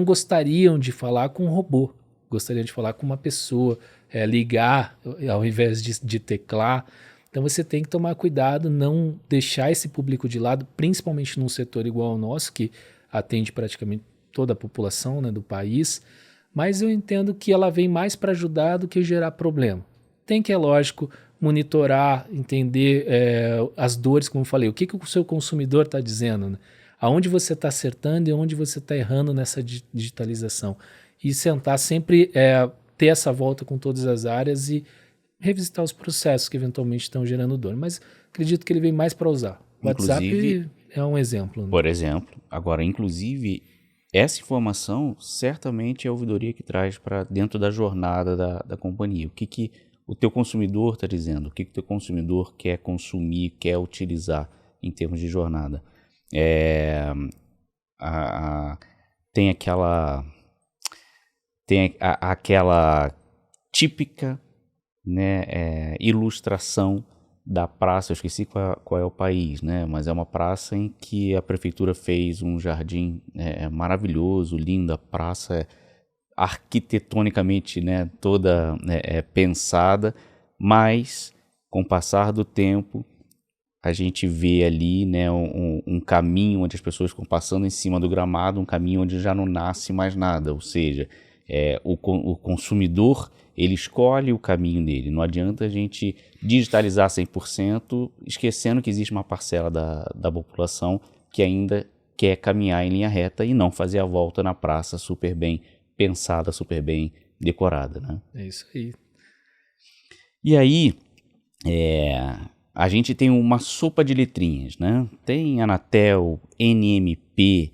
gostariam de falar com um robô, gostariam de falar com uma pessoa, ligar ao invés de teclar. Então você tem que tomar cuidado, não deixar esse público de lado, principalmente num setor igual ao nosso, que atende praticamente toda a população, né, do país. Mas eu entendo que ela vem mais para ajudar do que gerar problema. Tem que, é lógico, monitorar, entender as dores, como eu falei, o que o seu consumidor está dizendo, né? Aonde você está acertando e onde você está errando nessa digitalização. E sentar sempre, ter essa volta com todas as áreas e revisitar os processos que eventualmente estão gerando dor. Mas acredito que ele vem mais para usar. O WhatsApp é um exemplo, né? Por exemplo, agora, inclusive, essa informação certamente é a ouvidoria que traz para dentro da jornada da companhia. O que o teu consumidor está dizendo, o que o teu consumidor quer consumir, quer utilizar em termos de jornada. Tem aquela típica, né, ilustração da praça, eu esqueci qual é o país, né? Mas é uma praça em que a prefeitura fez um jardim maravilhoso, lindo, a praça é arquitetonicamente, né, toda pensada, mas com o passar do tempo a gente vê ali, né, um caminho onde as pessoas ficam passando em cima do gramado, um caminho onde já não nasce mais nada, ou seja, o consumidor ele escolhe o caminho dele. Não adianta a gente digitalizar 100%, esquecendo que existe uma parcela da população que ainda quer caminhar em linha reta e não fazer a volta na praça super bem pensada, super bem decorada, né? É isso aí. E aí, a gente tem uma sopa de letrinhas, né? Tem Anatel, NMP,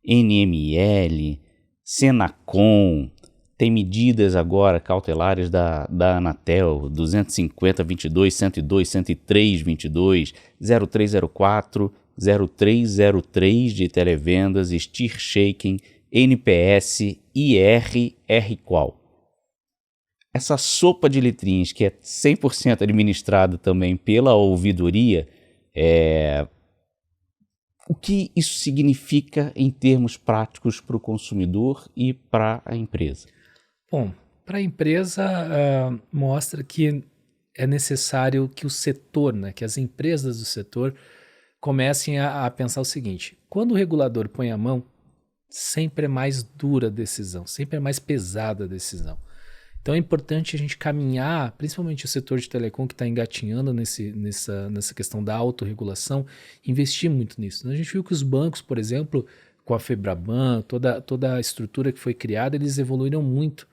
NML, Senacom, tem medidas agora cautelares da Anatel, 250, 22, 102, 103, 22, 0304, 0303 de televendas, Steer Shaking, NPS, IR, R-Qual. Essa sopa de letrinhas, que é 100% administrada também pela ouvidoria, o que isso significa em termos práticos para o consumidor e para a empresa? Bom, para a empresa mostra que é necessário que o setor, né, que as empresas do setor comecem a pensar o seguinte: quando o regulador põe a mão, sempre é mais dura a decisão, sempre é mais pesada a decisão. Então é importante a gente caminhar, principalmente o setor de telecom que está engatinhando nessa questão da autorregulação, investir muito nisso. A gente viu que os bancos, por exemplo, com a Febraban, toda a estrutura que foi criada, eles evoluíram muito.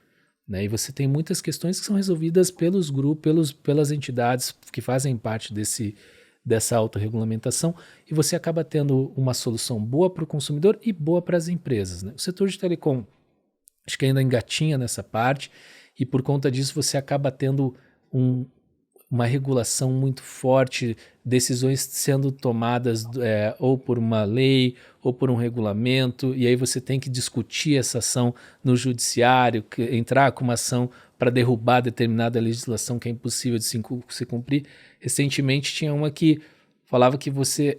Né? E você tem muitas questões que são resolvidas pelos grupos, pelas entidades que fazem parte dessa autorregulamentação, e você acaba tendo uma solução boa para o consumidor e boa para as empresas. Né? O setor de telecom, acho que ainda engatinha nessa parte, e por conta disso você acaba tendo uma regulação muito forte, decisões sendo tomadas ou por uma lei ou por um regulamento, e aí você tem que discutir essa ação no judiciário, entrar com uma ação para derrubar determinada legislação que é impossível de se cumprir. Recentemente tinha uma que falava que você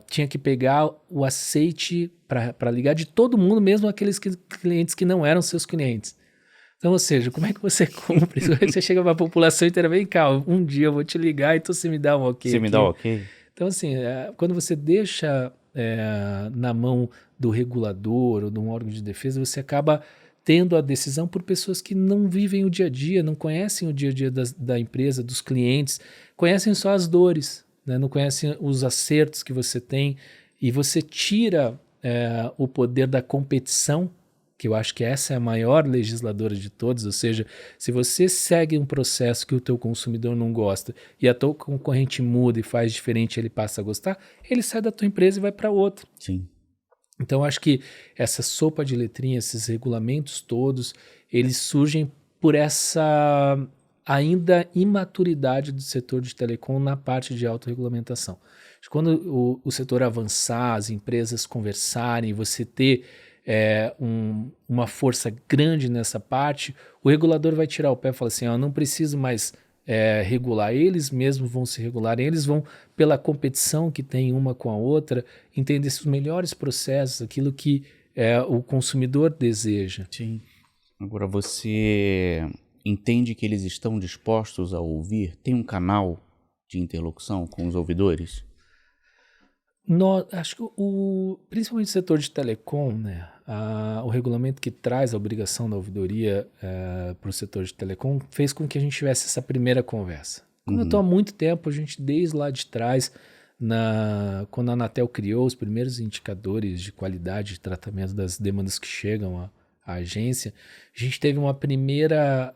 tinha que pegar o aceite para ligar de todo mundo, mesmo aqueles clientes que não eram seus clientes. Então, ou seja, como é que você cumpre? Você chega para a população inteira, vem cá, um dia eu vou te ligar, então você me dá um ok. Você me dá um ok? Então, assim, quando você deixa na mão do regulador ou de um órgão de defesa, você acaba tendo a decisão por pessoas que não vivem o dia a dia, não conhecem o dia a dia da empresa, dos clientes, conhecem só as dores, né? Não conhecem os acertos que você tem, e você tira o poder da competição, que eu acho que essa é a maior legisladora de todas, ou seja, se você segue um processo que o teu consumidor não gosta e a tua concorrente muda e faz diferente, ele passa a gostar, ele sai da tua empresa e vai para outra. Sim. Então, acho que essa sopa de letrinhas, esses regulamentos todos, eles surgem por essa ainda imaturidade do setor de telecom na parte de autorregulamentação. Quando o setor avançar, as empresas conversarem, você ter uma força grande nessa parte, o regulador vai tirar o pé e falar assim, eu não preciso mais regular, eles mesmos vão se regular, eles vão, pela competição que tem uma com a outra, entender os melhores processos, aquilo que o consumidor deseja. Sim. Agora, você entende que eles estão dispostos a ouvir? Tem um canal de interlocução com os ouvidores? Acho que principalmente o setor de telecom, né, o regulamento que traz a obrigação da ouvidoria para o setor de telecom fez com que a gente tivesse essa primeira conversa. Como eu estou há muito tempo, a gente desde lá de trás, quando a Anatel criou os primeiros indicadores de qualidade de tratamento das demandas que chegam à agência, a gente teve uma primeira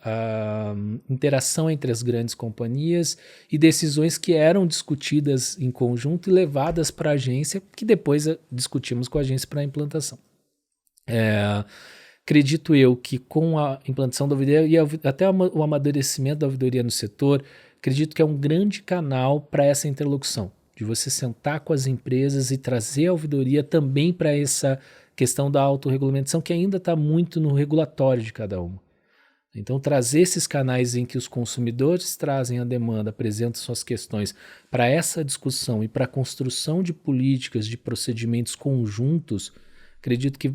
interação entre as grandes companhias e decisões que eram discutidas em conjunto e levadas para a agência, que depois discutimos com a agência para a implantação. Acredito eu que com a implantação da ouvidoria e até o amadurecimento da ouvidoria no setor, acredito que é um grande canal para essa interlocução, de você sentar com as empresas e trazer a ouvidoria também para essa questão da autorregulamentação, que ainda está muito no regulatório de cada uma. Então, trazer esses canais em que os consumidores trazem a demanda, apresentam suas questões para essa discussão e para a construção de políticas, de procedimentos conjuntos, acredito que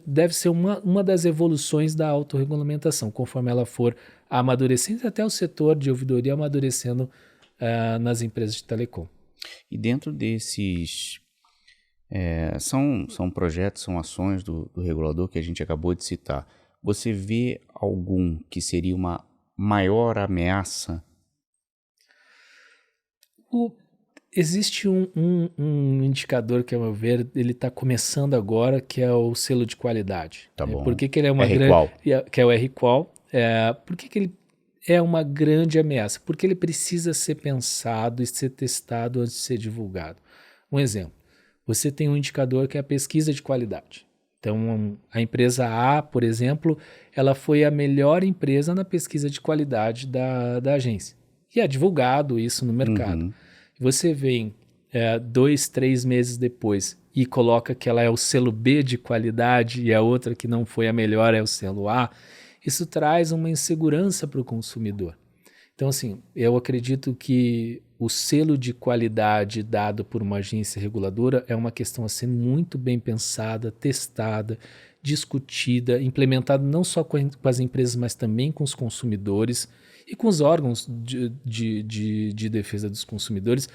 deve ser uma das evoluções da autorregulamentação, conforme ela for amadurecendo, até o setor de ouvidoria amadurecendo nas empresas de telecom. E dentro desses... são projetos, são ações do regulador que a gente acabou de citar. Você vê algum que seria uma maior ameaça? Existe um indicador que, ao meu ver, ele está começando agora, que é o selo de qualidade. Tá bom. Por que ele é uma R-Qual. que é o R-Qual. Por que ele é uma grande ameaça? Porque ele precisa ser pensado e ser testado antes de ser divulgado. Um exemplo. Você tem um indicador que é a pesquisa de qualidade. Então, a empresa A, por exemplo, ela foi a melhor empresa na pesquisa de qualidade da agência. E é divulgado isso no mercado. Uhum. Você vem 2, 3 meses depois e coloca que ela é o selo B de qualidade e a outra que não foi a melhor é o selo A, isso traz uma insegurança para o consumidor. Então, assim, eu acredito que o selo de qualidade dado por uma agência reguladora é uma questão a ser muito bem pensada, testada, discutida, implementada não só com as empresas, mas também com os consumidores e com os órgãos de defesa dos consumidores.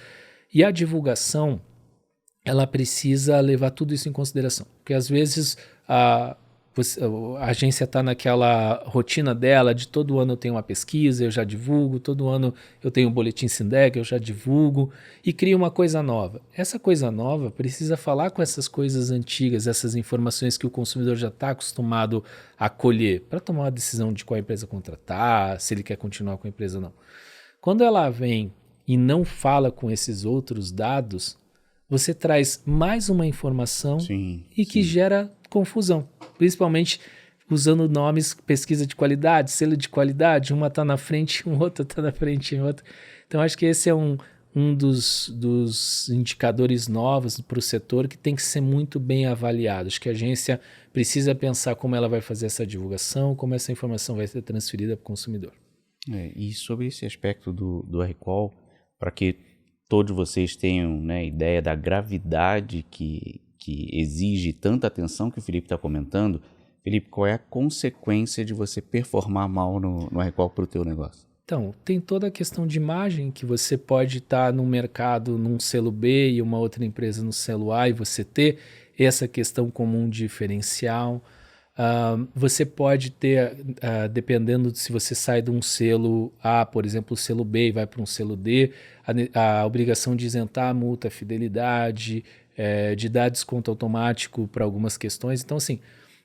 E a divulgação, ela precisa levar tudo isso em consideração. Porque às vezes a agência está naquela rotina dela de todo ano eu tenho uma pesquisa, eu já divulgo, todo ano eu tenho um boletim Sindec, eu já divulgo, e cria uma coisa nova. Essa coisa nova precisa falar com essas coisas antigas, essas informações que o consumidor já está acostumado a colher, para tomar uma decisão de qual empresa contratar, se ele quer continuar com a empresa ou não. Quando ela vem e não fala com esses outros dados, você traz mais uma informação que gera confusão, principalmente usando nomes, pesquisa de qualidade, selo de qualidade, uma está na frente, um outro está na frente, outro. Então, acho que esse é um dos indicadores novos para o setor que tem que ser muito bem avaliado. Acho que a agência precisa pensar como ela vai fazer essa divulgação, como essa informação vai ser transferida para o consumidor. E sobre esse aspecto do recall, para que todos vocês tenham, né, ideia da gravidade que exige tanta atenção que o Felipe está comentando, Felipe, qual é a consequência de você performar mal no recall para o teu negócio? Então, tem toda a questão de imagem, que você pode estar no mercado num selo B e uma outra empresa no selo A e você ter essa questão como um diferencial. Você pode ter, dependendo de se você sai de um selo A, por exemplo, o selo B e vai para um selo D, a obrigação de isentar a multa, a fidelidade, de dar desconto automático para algumas questões. Então, assim,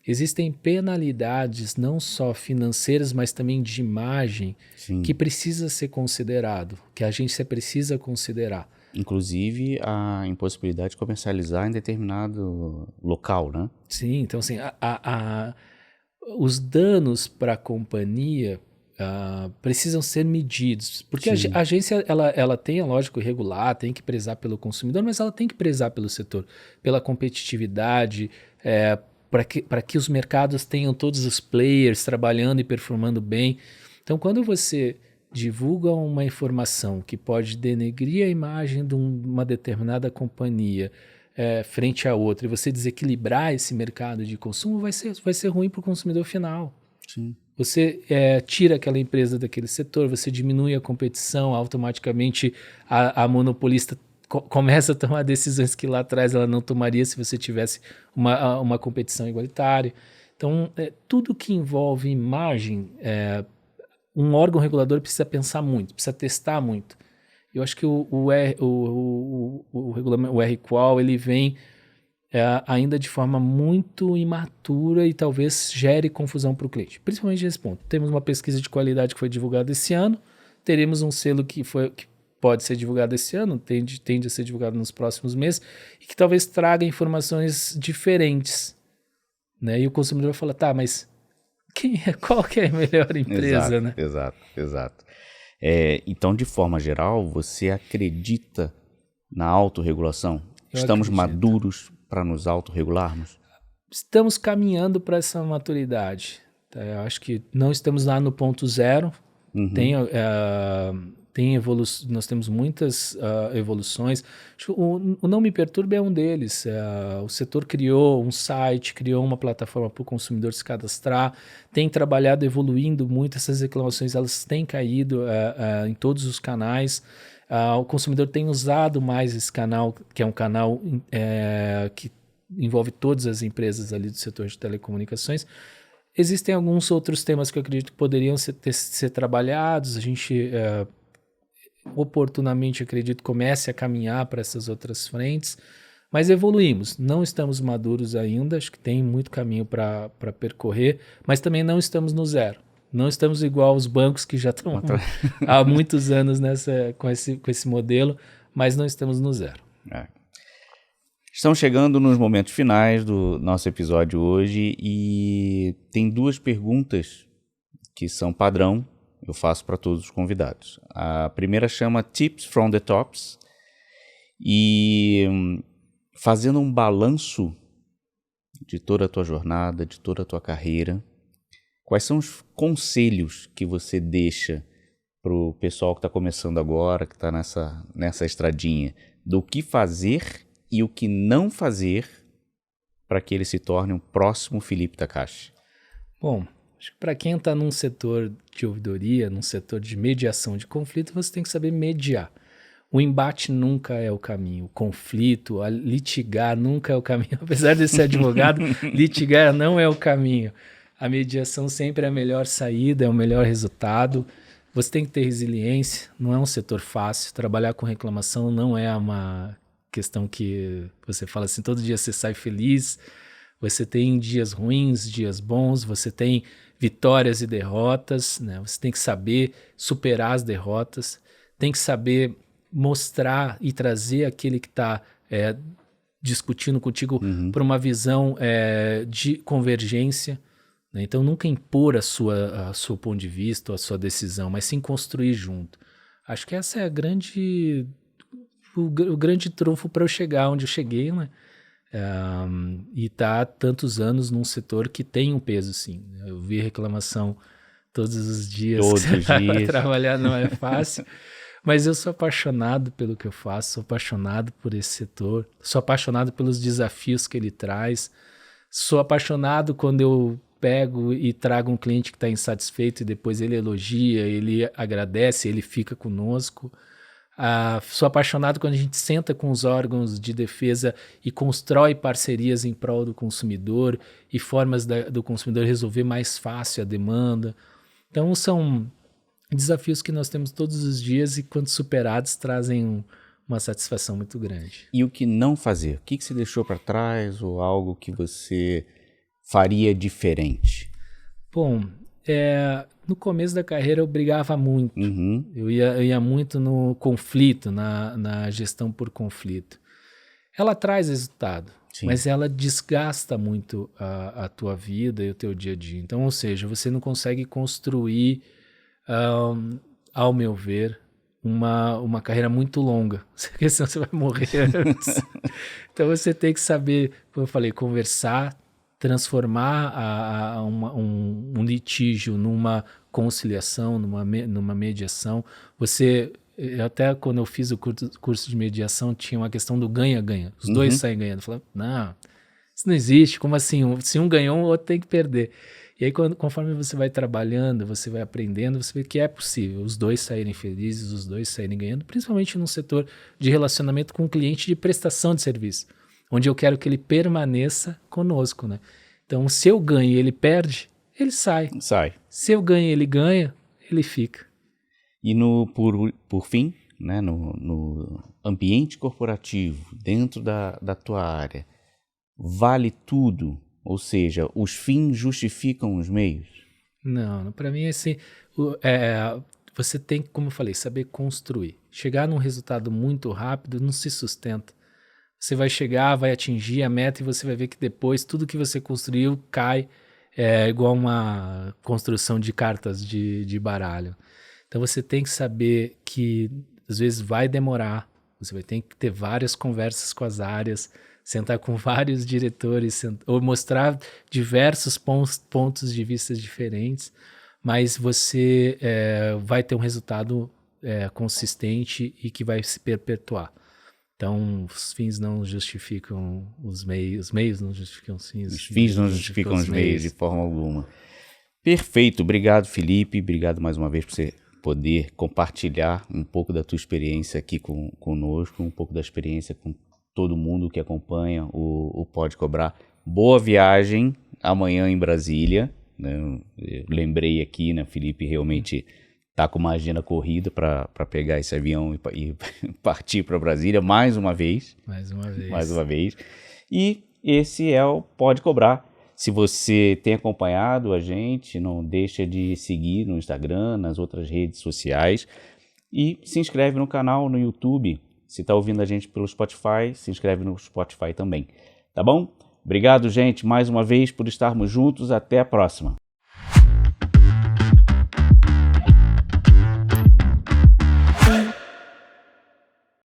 existem penalidades não só financeiras, mas também de imagem que precisa ser considerado, que a agência precisa considerar. Inclusive a impossibilidade de comercializar em determinado local, né? Sim, então assim, os danos para a companhia precisam ser medidos, porque a agência ela tem, é lógico, regular, tem que prezar pelo consumidor, mas ela tem que prezar pelo setor, pela competitividade, para que os mercados tenham todos os players trabalhando e performando bem. Então, quando você divulga uma informação que pode denegrir a imagem de uma determinada companhia frente a outra, e você desequilibrar esse mercado de consumo, vai ser ruim para o consumidor final. Sim. Você tira aquela empresa daquele setor, você diminui a competição, automaticamente a monopolista começa a tomar decisões que lá atrás ela não tomaria se você tivesse uma competição igualitária. Então, tudo que envolve imagem, um órgão regulador precisa pensar muito, precisa testar muito. Eu acho que o regulamento, o RQual, ele vem ainda de forma muito imatura e talvez gere confusão para o cliente, principalmente nesse ponto. Temos uma pesquisa de qualidade que foi divulgada esse ano, teremos um selo que pode ser divulgado esse ano, tende a ser divulgado nos próximos meses, e que talvez traga informações diferentes. Né? E o consumidor vai falar, tá, mas qual que é a melhor empresa? Exato, né? Exato. Então, de forma geral, você acredita na autorregulação? Estamos maduros para nos autorregularmos? Estamos caminhando para essa maturidade. Eu acho que não estamos lá no ponto zero. Uhum. Nós temos muitas evoluções. O Não Me Perturbe é um deles. O setor criou um site, criou uma plataforma para o consumidor se cadastrar, tem trabalhado evoluindo muito. Essas reclamações elas têm caído em todos os canais. O consumidor tem usado mais esse canal, que é um canal que envolve todas as empresas ali do setor de telecomunicações. Existem alguns outros temas que eu acredito que poderiam ser trabalhados. A gente oportunamente, acredito, comece a caminhar para essas outras frentes, mas evoluímos. Não estamos maduros ainda, acho que tem muito caminho para percorrer, mas também não estamos no zero. Não estamos igual aos bancos que já estão há muitos anos com esse modelo, mas não estamos no zero. Estamos chegando nos momentos finais do nosso episódio hoje e tem 2 perguntas que são padrão, eu faço para todos os convidados. A primeira chama Tips from the Tops e fazendo um balanço de toda a tua jornada, de toda a tua carreira, quais são os conselhos que você deixa para o pessoal que está começando agora, que está nessa estradinha, do que fazer e o que não fazer para que ele se torne um próximo Felipe Takashi? Bom, acho que para quem está num setor de ouvidoria, num setor de mediação de conflito, você tem que saber mediar. O embate nunca é o caminho, o conflito, litigar nunca é o caminho. Apesar de ser advogado, litigar não é o caminho. A mediação sempre é a melhor saída, é o melhor resultado. Você tem que ter resiliência, não é um setor fácil. Trabalhar com reclamação não é uma questão que você fala assim, todo dia você sai feliz. Você tem dias ruins, dias bons, você tem vitórias e derrotas, né? Você tem que saber superar as derrotas, tem que saber mostrar e trazer aquele que está discutindo contigo para uma visão de convergência, né? Então nunca impor a seu ponto de vista ou a sua decisão, mas sim construir junto. Acho que essa é o grande trunfo para eu chegar onde eu cheguei, né? E tá há tantos anos num setor que tem um peso, sim. Eu vi reclamação todos os dias. Todos os dias. Trabalhar não é fácil. Mas eu sou apaixonado pelo que eu faço, sou apaixonado por esse setor, sou apaixonado pelos desafios que ele traz, sou apaixonado quando eu pego e trago um cliente que está insatisfeito e depois ele elogia, ele agradece, ele fica conosco. Sou apaixonado quando a gente senta com os órgãos de defesa e constrói parcerias em prol do consumidor e formas do consumidor resolver mais fácil a demanda. Então são desafios que nós temos todos os dias e quando superados trazem uma satisfação muito grande. E o que não fazer? O que você deixou para trás ou algo que você faria diferente? Bom, no começo da carreira eu brigava muito. Eu ia muito no conflito, na gestão por conflito. Ela traz resultado, sim, mas ela desgasta muito a tua vida e o teu dia a dia. Então, ou seja, você não consegue construir, ao meu ver, uma carreira muito longa, porque senão você vai morrer antes. Então você tem que saber, como eu falei, conversar, transformar um litígio numa conciliação, numa mediação. Até quando eu fiz o curso de mediação, tinha uma questão do ganha-ganha. Os dois saem ganhando. Eu falei, não, isso não existe. Como assim? Se um ganhou, o outro tem que perder. E aí, conforme você vai trabalhando, você vai aprendendo, você vê que é possível os dois saírem felizes, os dois saírem ganhando, principalmente num setor de relacionamento com o cliente de prestação de serviço, onde eu quero que ele permaneça conosco, né? Então, se eu ganho e ele perde, ele sai. Se eu ganho e ele ganha, ele fica. E por fim, né, no ambiente corporativo, dentro da tua área, vale tudo? Ou seja, os fins justificam os meios? Não, para mim, assim, você tem que, como eu falei, saber construir. Chegar num resultado muito rápido não se sustenta. Você vai chegar, vai atingir a meta e você vai ver que depois tudo que você construiu cai, igual uma construção de cartas de baralho. Então você tem que saber que às vezes vai demorar, você vai ter que ter várias conversas com as áreas, sentar com vários diretores, ou mostrar diversos pontos de vista diferentes, mas você vai ter um resultado consistente e que vai se perpetuar. Então, os fins não justificam os meios não justificam os fins. Os fins não justificam os meios de forma alguma. Perfeito, obrigado, Felipe, obrigado mais uma vez por você poder compartilhar um pouco da tua experiência aqui conosco, um pouco da experiência com todo mundo que acompanha o Pode Cobrar. Boa viagem amanhã em Brasília, né? Eu lembrei aqui, né, Felipe realmente está com uma agenda corrida para pegar esse avião e partir para Brasília mais uma vez. Mais uma vez. E esse é o Pode Cobrar. Se você tem acompanhado a gente, não deixa de seguir no Instagram, nas outras redes sociais e se inscreve no canal no YouTube. Se está ouvindo a gente pelo Spotify, se inscreve no Spotify também. Tá bom? Obrigado, gente, mais uma vez por estarmos juntos. Até a próxima.